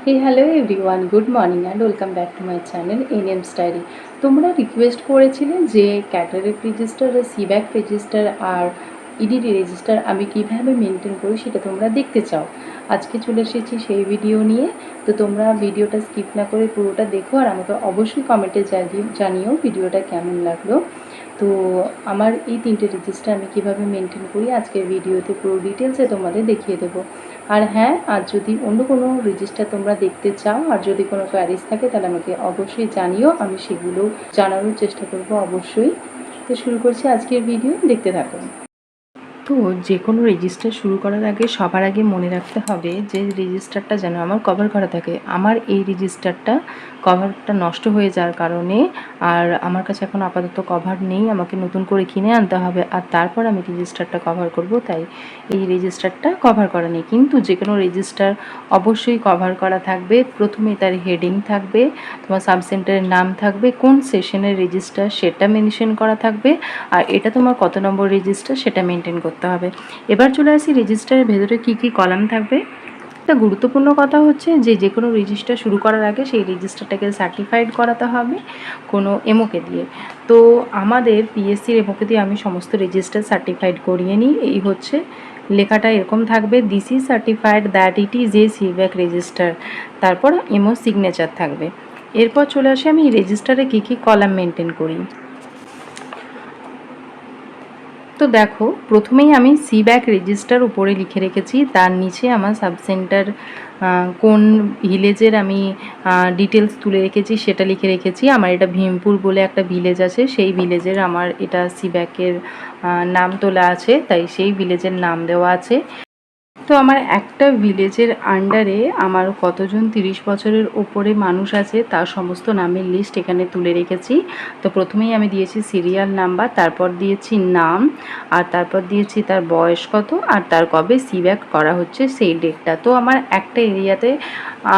Hey, hello everyone, good morning and welcome back to my channel NM's Diary। তোমরা request করেছিলে যে ক্যাটারেট register, সিব্যাক register আর EDD register আমি কিভাবে maintain করি সেটা তোমরা দেখতে চাও। আজকে চলে এসেছি সেই ভিডিও নিয়ে। তো তোমরা ভিডিওটা স্কিপ না করে পুরোটা দেখো আর আমাকে অবশ্যই কমেন্টে জানিও ভিডিওটা কেমন লাগলো। তো আমার এই তিনটে রেজিস্টার আমি কিভাবে মেনটেন করি আজকের ভিডিওতে পুরো ডিটেলসে তোমাদের দেখিয়ে দেবো। আর হ্যাঁ, আর যদি অন্য কোনো রেজিস্টার তোমরা দেখতে চাও আর যদি কোনো কোয়ারিজ থাকে তাহলে আমাকে অবশ্যই জানিও, আমি সেগুলো জানানোর চেষ্টা করব অবশ্যই। তো শুরু করছি আজকের ভিডিও, দেখতে থাকুন। তো যে কোনো রেজিস্টার শুরু করার আগে সবার আগে মনে রাখতে হবে যে রেজিস্টারটা যেন আমার কভার করা থাকে। আমার এই রেজিস্টারটা কভারটা নষ্ট হয়ে যাওয়ার কারণে আর আমার কাছে এখন আপাতত কভার নেই, আমাকে নতুন করে কিনে আনতে হবে আর তারপর আমি রেজিস্টারটা কভার করব, তাই এই রেজিস্টারটা কভার করা নেই। কিন্তু যে কোনো রেজিস্টার অবশ্যই কভার করা থাকবে। প্রথমে তার হেডিং থাকবে, তোমার সাবসেন্টারের নাম থাকবে, কোন সেশনের রেজিস্টার সেটা মেনশন করা থাকবে আর এটা তোমার কত নম্বর রেজিস্টার সেটা মেনটেন করতে হবে। এবার চলে আসি রেজিস্টারের ভেতরে কী কী কলাম থাকবে। একটা গুরুত্বপূর্ণ কথা হচ্ছে যে কোনো রেজিস্টার শুরু করার আগে সেই রেজিস্টারটাকে সার্টিফাইড করাতে হবে কোনো এমওকে দিয়ে। তো আমাদের পিএসসির এমওকে দিয়ে আমি সমস্ত রেজিস্টার সার্টিফাইড করিয়ে নিই। এই হচ্ছে লেখাটা এরকম থাকবে, this is certified that it is a সিব্যাক রেজিস্টার, তারপর এমও সিগনেচার থাকবে। এরপর চলে আসি আমি রেজিস্টারে কী কী কলাম মেনটেন করি। তো দেখো, প্রথমেই আমি সিব্যাক রেজিস্টার উপরে লিখে রেখেছি, তার নিচে আমার সাবসেন্টার কোন ভিলেজের আমি ডিটেলস তুলে রেখেছি সেটা লিখে রেখেছি। আমার এটা ভীমপুর বলে একটা ভিলেজ আছে, সেই ভিলেজের আমার এটা সিব্যাকের নাম তোলা আছে, তাই সেই ভিলেজের নাম দেওয়া আছে। তো আমার একটা ভিলেজের আন্ডারে আমার কতজন 30 বছরের ওপরে মানুষ আছে তার সমস্ত নামের লিস্ট এখানে তুলে রেখেছি। তো প্রথমেই আমি দিয়েছি সিরিয়াল নাম্বার, তারপর দিয়েছি নাম আর তারপর দিয়েছি তার বয়স কত আর তার কবে সিব্যাক করা হচ্ছে সেই ডেটটা। তো আমার একটা এরিয়াতে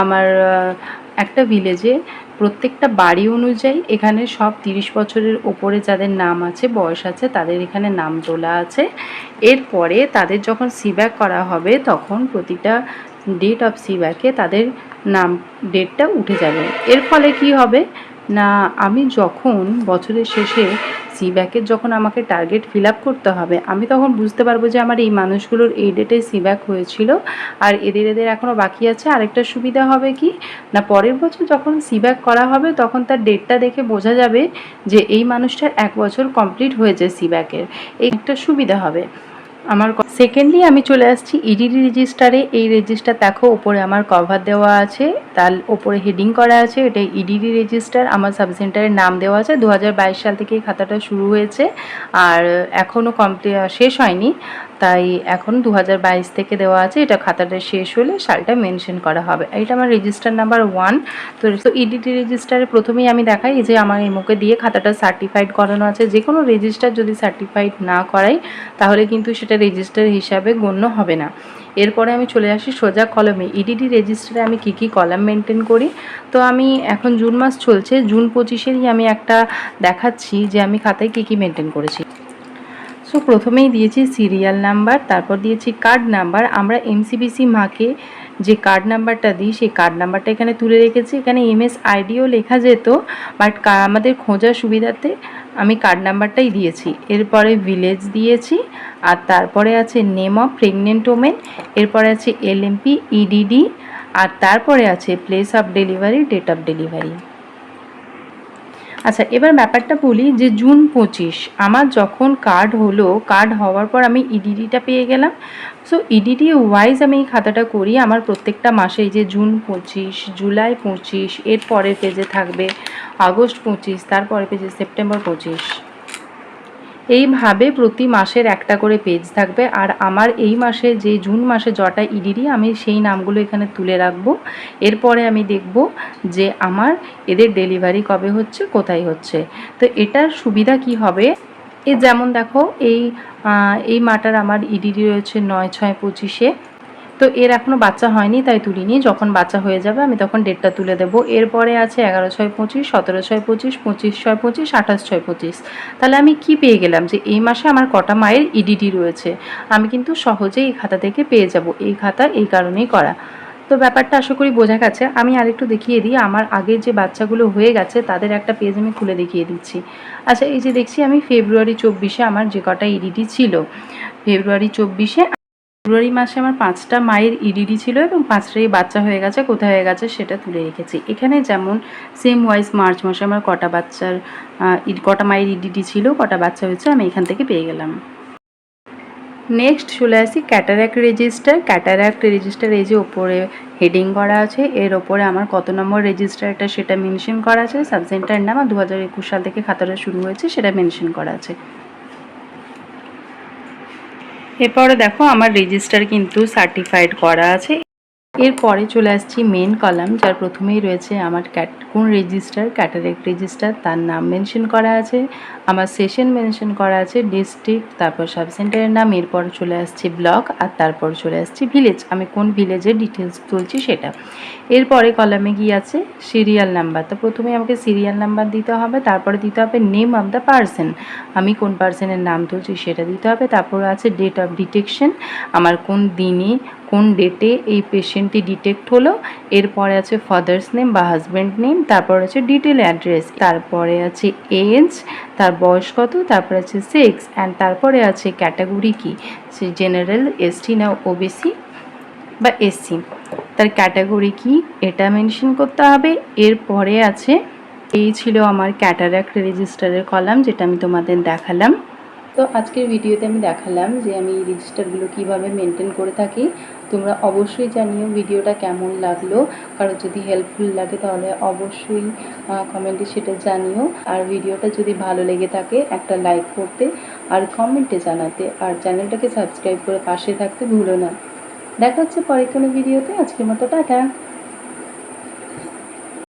আমার একটা ভিলেজে প্রত্যেকটা বাড়ি অনুযায়ী এখানে সব 30 বছরের ওপরে যাদের নাম আছে, বয়স আছে, তাদের এখানে নাম তোলা আছে। এরপরে তাদের যখন সিব্যাক করা হবে তখন প্রতিটা ডেট অফ সিব্যাকে তাদের নাম ডেটটা উঠে যাবে। এর ফলে কি হবে না, আমি যখন বছরের শেষে সিব্যাকের যখন আমাকে টার্গেট ফিল আপ করতে হবে, আমি তখন বুঝতে পারবো যে আমার এই মানুষগুলোর এই ডেটে সিব্যাক হয়েছিল আর এদের এখনও বাকি আছে। আরেকটা সুবিধা হবে কি না, পরের বছর যখন সিব্যাক করা হবে তখন তার ডেটটা দেখে বোঝা যাবে যে এই মানুষটার 1 বছর কমপ্লিট হয়েছে সিব্যাকের, এই একটা সুবিধা হবে আমার। সেকেন্ডলি আমি চলে আসছি ইডিডি রেজিস্টারে। এই রেজিস্টার দেখো ওপরে আমার কভার দেওয়া আছে, তার ওপরে হেডিং করা আছে, এটা ইডিডি রেজিস্টার। আমার সাবসেন্টারের নাম দেওয়া আছে, 2022 সাল থেকে এই খাতাটা শুরু হয়েছে আর এখনও শেষ হয়নি, তাই এখন 2022 থেকে দেওয়া আছে। এটা খাতাটা শেষ হলে সালটা মেনশন করা হবে। এটা আমার রেজিস্টার নাম্বার 1। তো ইডিডি রেজিস্টারে প্রথমেই আমি দেখাই যে আমার এমওকে দিয়ে খাতাটা সার্টিফাইড করানো আছে। যে কোনো রেজিস্টার যদি সার্টিফাইড না করাই তাহলে কিন্তু সেটা রেজিস্টার হিসাবে গণ্য হবে না। এরপরে আমি চলে আসি সোজা কলমে। ইডিডি রেজিস্টারে আমি কী কী কলাম মেনটেন করি। তো আমি এখন জুন মাস চলছে, জুন 25-এরই আমি একটা দেখাচ্ছি যে আমি খাতায় কী কী মেনটেন করেছি। সো প্রথমেই দিয়েছি সিরিয়াল নাম্বার, তারপর দিয়েছি কার্ড নাম্বার। আমরা এমসিবিসি মাকে যে কার্ড নাম্বারটা দিই সেই কার্ড নাম্বারটা এখানে তুলে রেখেছি। এখানে এমএস আইডিও লেখা যেত, বাট আমাদের খোঁজার সুবিধাতে আমি কার্ড নাম্বারটাই দিয়েছি। এরপরে ভিলেজ দিয়েছি আর তারপরে আছে নেম অফ প্রেগনেন্ট ওমেন, এরপরে আছে এলএমপি, ইডিডি আর তারপরে আছে place of delivery, date of delivery. আচ্ছা, এবার ব্যাপারটা বলি যে জুন 25 আমার যখন কার্ড হলো, কার্ড হওয়ার পর আমি ইডিডিটা পেয়ে গেলাম। সো ইডিডি ওয়াইজ আমি এই খাতাটা করি। আমার প্রত্যেকটা মাসে এই যে জুন 25, জুলাই 25, এর পরের পেজে থাকবে আগস্ট 25, তারপরের পেজে সেপ্টেম্বর 25, এইভাবে প্রতি মাসের একটা করে পেজ থাকবে। আর আমার এই মাসে যে জুন মাসে জটা ইডিডি আমি সেই নামগুলো এখানে তুলে রাখবো। এরপরে আমি দেখব যে আমার এদের ডেলিভারি কবে হচ্ছে, কোথায় হচ্ছে। তো এটার সুবিধা কি হবে, যেমন দেখো এই মাটার আমার ইডিডি রয়েছে 9/6/25-এ। তো এর এখনও বাচ্চা হয়নি তাই তুলিনি, যখন বাচ্চা হয়ে যাবে আমি তখন ডেটটা তুলে দেবো। এরপরে আছে 11/6/25, 17/6/25, 25/6/25, 28/6/25। তাহলে আমি কি পেয়ে গেলাম যে এই মাসে আমার কটা মায়ের ইডিডি রয়েছে আমি কিন্তু সহজেই এই খাতা থেকে পেয়ে যাব। এই খাতা এই কারণেই করা। তো ব্যাপারটা আশা করি বোঝা গেছে। আমি আরেকটু দেখিয়ে দিই, আমার আগের যে বাচ্চাগুলো হয়ে গেছে তাদের একটা পেজ আমি খুলে দেখিয়ে দিচ্ছি। আচ্ছা, এই যে দেখছি আমি ফেব্রুয়ারি 24-এ আমার যে কটা ইডিডি ছিল, ফেব্রুয়ারি মাসে আমার 5টা মায়ের ইডিডি ছিল এবং 5টাই বাচ্চা হয়ে গেছে। কোথায় হয়ে গেছে সেটা তুলে রেখেছি। এখানে যেমন সেম ওয়াইজ মার্চ মাসে আমার কটা মায়ের ইডিডি ছিল, কটা বাচ্চা হয়েছে আমি এখান থেকে পেয়ে গেলাম। নেক্সট চলে আসি ক্যাটারাক্ট রেজিস্টার। ক্যাটারাক্ট রেজিস্টার এই যে ওপরে হেডিং করা আছে, এর ওপরে আমার কত নম্বর রেজিস্টার এটা সেটা মেনশন করা আছে। সাবসেন্টার নাম আর 2021 সাল থেকে খাতাটা শুরু হয়েছে সেটা মেনশন করা আছে। এরপরে দেখো আমার রেজিস্টার কিন্তু সার্টিফাইড করা আছে। এরপরে চলে আসছি মেন কলাম, যার প্রথমেই রয়েছে আমার কোন রেজিস্টার, ক্যাটারাক্ট রেজিস্টার, তার নাম মেনশন করা আছে, আমার সেশন মেনশন করা আছে, ডিস্ট্রিক্ট, তারপর সাবসেন্টারের নাম, এরপর চলে আসছে ব্লক, আর তারপর চলে আসছে ভিলেজ, আমি কোন ভিলেজের ডিটেলস তুলছি সেটা। এরপরে কলামে গিয়ে আছে সিরিয়াল নাম্বার। তো প্রথমে আমাকে সিরিয়াল নাম্বার দিতে হবে, তারপরে দিতে হবে নেম অফ দ্য পার্সন, আমি কোন পার্সনের নাম তুলছি সেটা দিতে হবে। তারপর আছে ডেট অফ ডিটেকশন, আমার কোন দিনে কোন ডেটে এই পেশেন্টটি ডিটেক্ট হলো। এরপরে আছে ফাদার্স নেম বা হাজব্যান্ড নেম, তারপর আছে ডিটেল অ্যাড্রেস, তারপরে আছে এজ, তার বয়স কত, তারপরে আছে সেক্স, অ্যান্ড তারপরে আছে ক্যাটাগরি কি, সে জেনারেল, এসটি না ওবিসি বা এসসি, তার ক্যাটাগরি কি এটা মেনশন করতে হবে। এরপরে আছে, এই ছিল আমার ক্যাটারাক্ট রেজিস্টারের কলাম যেটা আমি তোমাদের দেখালাম। তো আজকের ভিডিওতে আমি দেখালাম যে আমি এই রেজিস্টারগুলো কীভাবে মেনটেন করে থাকি। তোমরা অবশ্যই জানিও ভিডিওটা কেমন লাগলো, কারো যদি হেল্পফুল লাগে তাহলে অবশ্যই কমেন্টে সেটা জানিও। আর ভিডিওটা যদি ভালো লেগে থাকে একটা লাইক করতে আর কমেন্টে জানাতে, আর চ্যানেলটাকে সাবস্ক্রাইব করে পাশে থাকতে ভুলো না। দেখা হচ্ছে পরে কোনো ভিডিওতে। আজকের মতো টাটা।